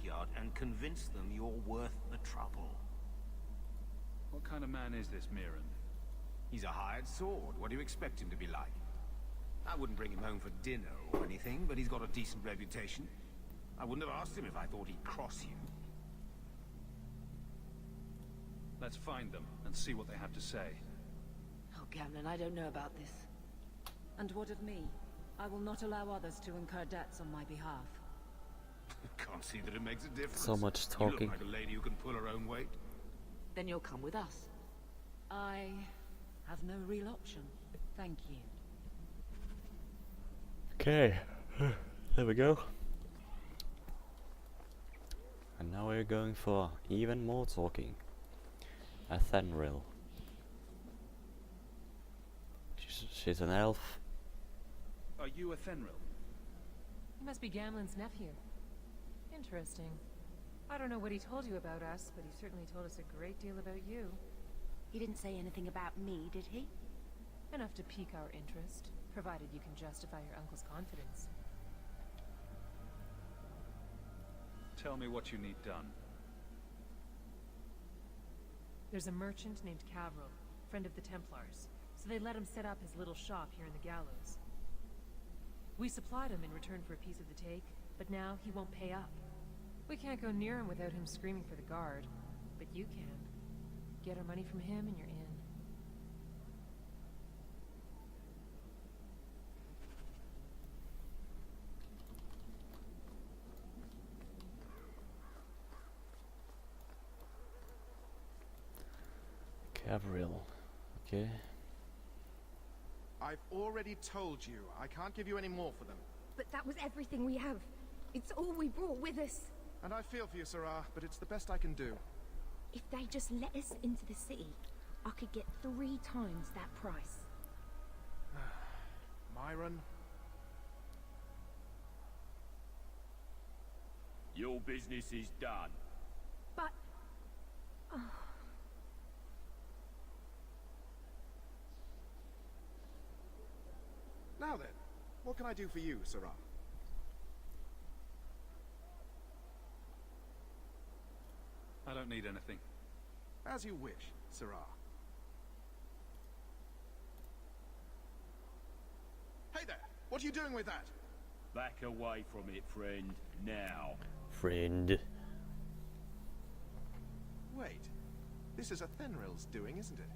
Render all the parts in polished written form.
courtyard and convince them you're worth the trouble. What kind of man is this Mirren? He's a hired sword. What do you expect him to be like? I wouldn't bring him home for dinner or anything, but he's got a decent reputation. I wouldn't have asked him if I thought he'd cross you. Let's find them and see what they have to say. Oh, Gamlin, I don't know about this. And what of me? I will not allow others to incur debts on my behalf. Can't see that it makes a difference. So much You talking. look like a lady who can pull her own weight. Then you'll come with us. I have no real option. Thank you. Okay, there we go. And now we're going for even more talking. Athenril. She's an elf. Are you a Athenril? He must be Gamlen's nephew. Interesting. I don't know what he told you about us, but he certainly told us a great deal about you. He didn't say anything about me, did he? Enough to pique our interest, provided you can justify your uncle's confidence. Tell me what you need done. There's a merchant named Cavril, friend of the Templars, so they let him set up his little shop here in the gallows. We supplied him in return for a piece of the take, but now he won't pay up. We can't go near him without him screaming for the guard, but you can. Get our money from him and you're in. Cavril. Okay. I've already told you, I can't give you any more for them. But that was everything we have. It's all we brought with us. And I feel for you, Sarah, but it's the best I can do. If they just let us into the city, I could get 3 times that price. Myron? Your business is done. But... Now then, what can I do for you, Sarah? I don't need anything. As you wish, Sarah. Hey there! What are you doing with that? Back away from it, friend. Now. Friend. Wait. This is Athenril's doing, isn't it?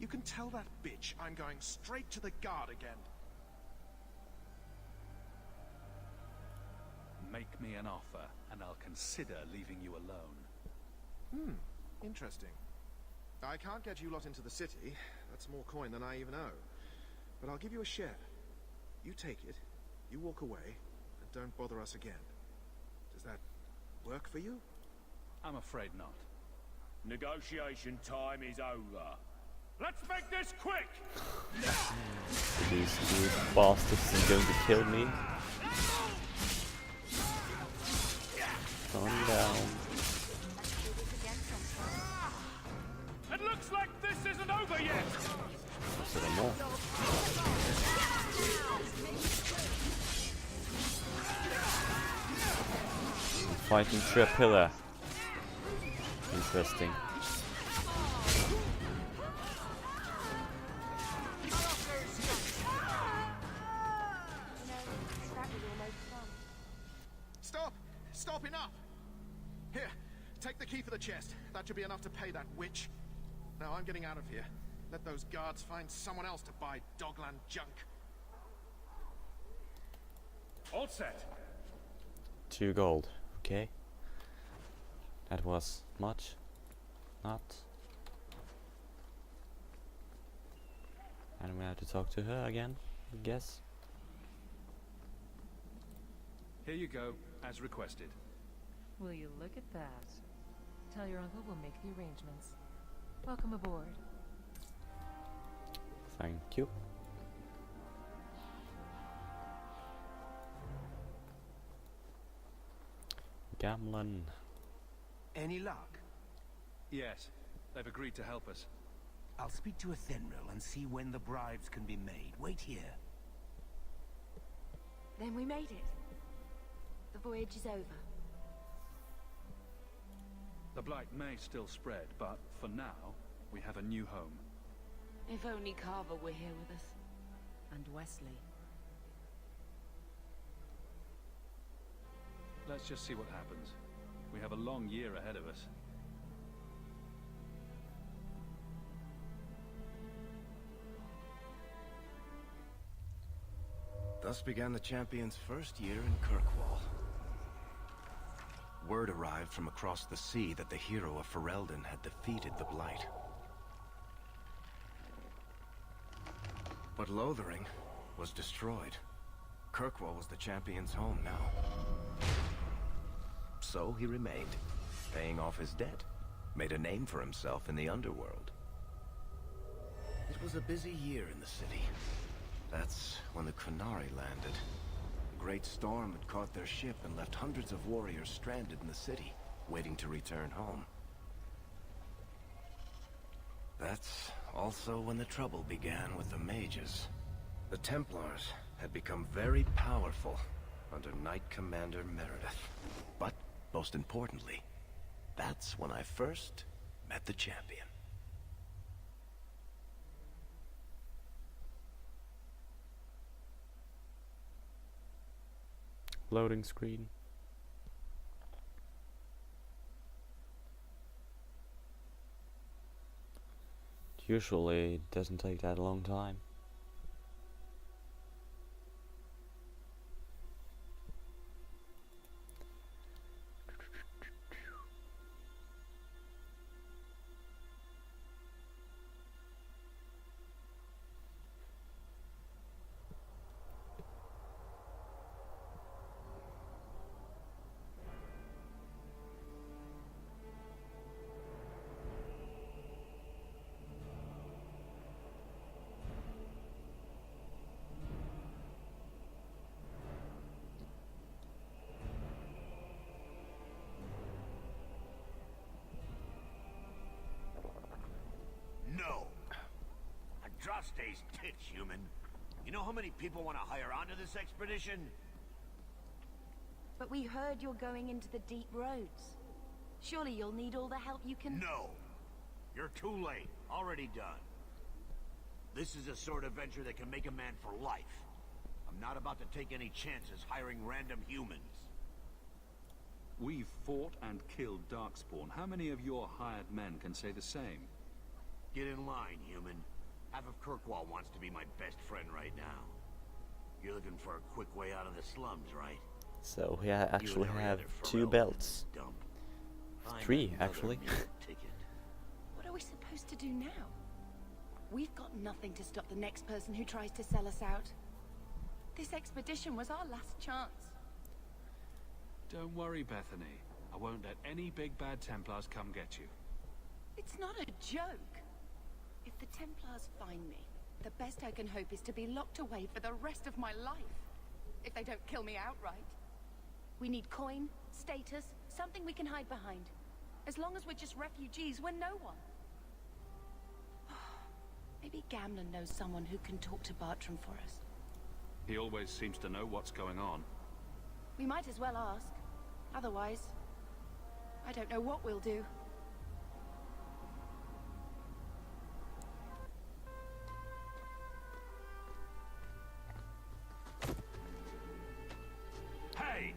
You can tell that bitch I'm going straight to the guard again. Make me an offer, and I'll consider leaving you alone. Interesting. I can't get you lot into the city. That's more coin than I even owe. But I'll give you a share. You take it, you walk away, and don't bother us again. Does that work for you? I'm afraid not. Negotiation time is over. Let's make this quick! These 2 bastards are going to kill me. Calm down. It looks like this isn't over yet! Is there more? Fighting through a pillar. Interesting. Stop! Stop, enough! Here, take the key for the chest. That should be enough to pay that witch. Now I'm getting out of here. Let those guards find someone else to buy Dogland junk. All set. 2 gold. Okay. That was much. Not. And we have to talk to her again, I guess. Here you go, as requested. Will you look at that? Tell your uncle we'll make the arrangements. Welcome aboard. Thank you. Gamlen. Any luck? Yes, they've agreed to help us. I'll speak to Athenril and see when the bribes can be made. Wait here. Then we made it. The voyage is over. The blight may still spread, but for now, we have a new home. If only Carver were here with us. And Wesley. Let's just see what happens. We have a long year ahead of us. Thus began the champion's first year in Kirkwall. Word arrived from across the sea that the hero of Ferelden had defeated the Blight. But Lothering was destroyed. Kirkwall was the champion's home now. So he remained, paying off his debt, made a name for himself in the underworld. It was a busy year in the city. That's when the Qunari landed. A great storm had caught their ship and left hundreds of warriors stranded in the city, waiting to return home. That's also when the trouble began with the mages. The Templars had become very powerful under Knight Commander Meredith. But, most importantly, that's when I first met the champion. Loading screen. Usually it doesn't take that long time. No. Andraste's tits, human. You know how many people want to hire onto this expedition? But we heard you're going into the deep roads. Surely you'll need all the help you can... No. You're too late. Already done. This is a sort of venture that can make a man for life. I'm not about to take any chances hiring random humans. We've fought and killed Darkspawn. How many of your hired men can say the same? Get in line, human. Half of Kirkwall wants to be my best friend right now. You're looking for a quick way out of the slums, right? So we actually have 2 belts. 3, actually. What are we supposed to do now? We've got nothing to stop the next person who tries to sell us out. This expedition was our last chance. Don't worry, Bethany. I won't let any big bad Templars come get you. It's not a joke. If the Templars find me, the best I can hope is to be locked away for the rest of my life. If they don't kill me outright. We need coin, status, something we can hide behind. As long as we're just refugees, we're no one. Maybe Gamlen knows someone who can talk to Bartram for us. He always seems to know what's going on. We might as well ask. Otherwise, I don't know what we'll do. Hey!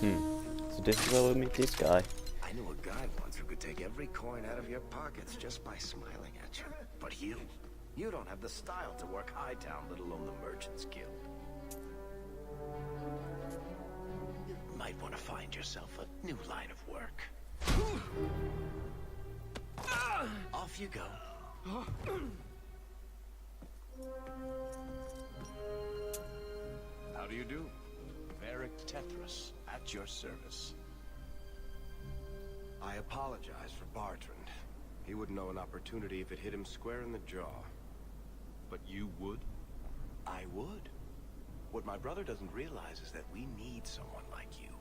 It's difficult to meet this guy. I knew a guy once who could take every coin out of your pockets just by smiling at you. But you don't have the style to work Hightown, let alone the Merchants Guild. You might want to find yourself a new line of work. Off you go. How do you do? Varric Tethras, at your service. I apologize for Bartrand. He wouldn't know an opportunity if it hit him square in the jaw. But you would? I would. What my brother doesn't realize is that we need someone like you.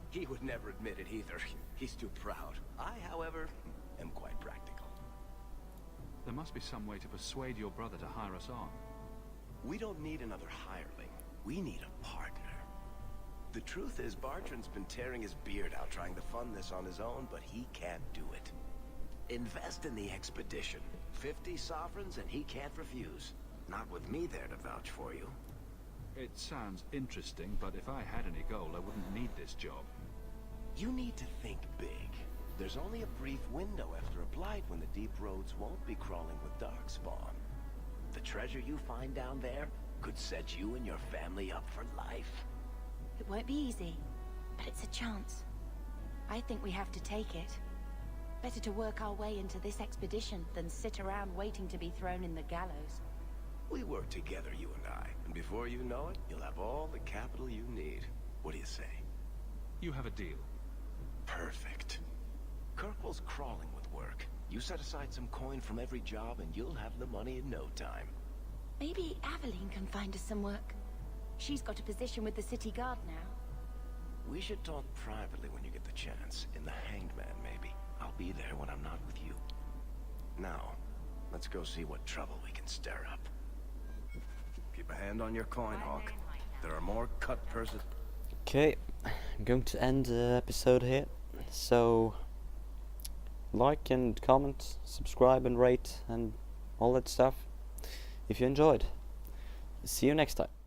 He would never admit it either. He's too proud. I, however, am quite practical. There must be some way to persuade your brother to hire us on. We don't need another hireling. We need a partner. The truth is, Bartrand's been tearing his beard out trying to fund this on his own, but he can't do it. Invest in the expedition. 50 sovereigns and he can't refuse. Not with me there to vouch for you. It sounds interesting, but if I had any gold, I wouldn't need this job. You need to think big. There's only a brief window after a blight when the deep roads won't be crawling with darkspawn. The treasure you find down there could set you and your family up for life. It won't be easy, but it's a chance. I think we have to take it. Better to work our way into this expedition than sit around waiting to be thrown in the gallows. We work together, you and I, and before you know it, you'll have all the capital you need. What do you say? You have a deal. Perfect. Kirkwall's crawling with work. You set aside some coin from every job and you'll have the money in no time. Maybe Aveline can find us some work. She's got a position with the city guard now. We should talk privately when you get the chance. In the Hanged Man, maybe. I'll be there when I'm not with you. Now, let's go see what trouble we can stir up. Keep a hand on your coin, Hawk. There are more cut purses. Okay, I'm going to end the episode here. So, like and comment, subscribe and rate and all that stuff if you enjoyed. See you next time.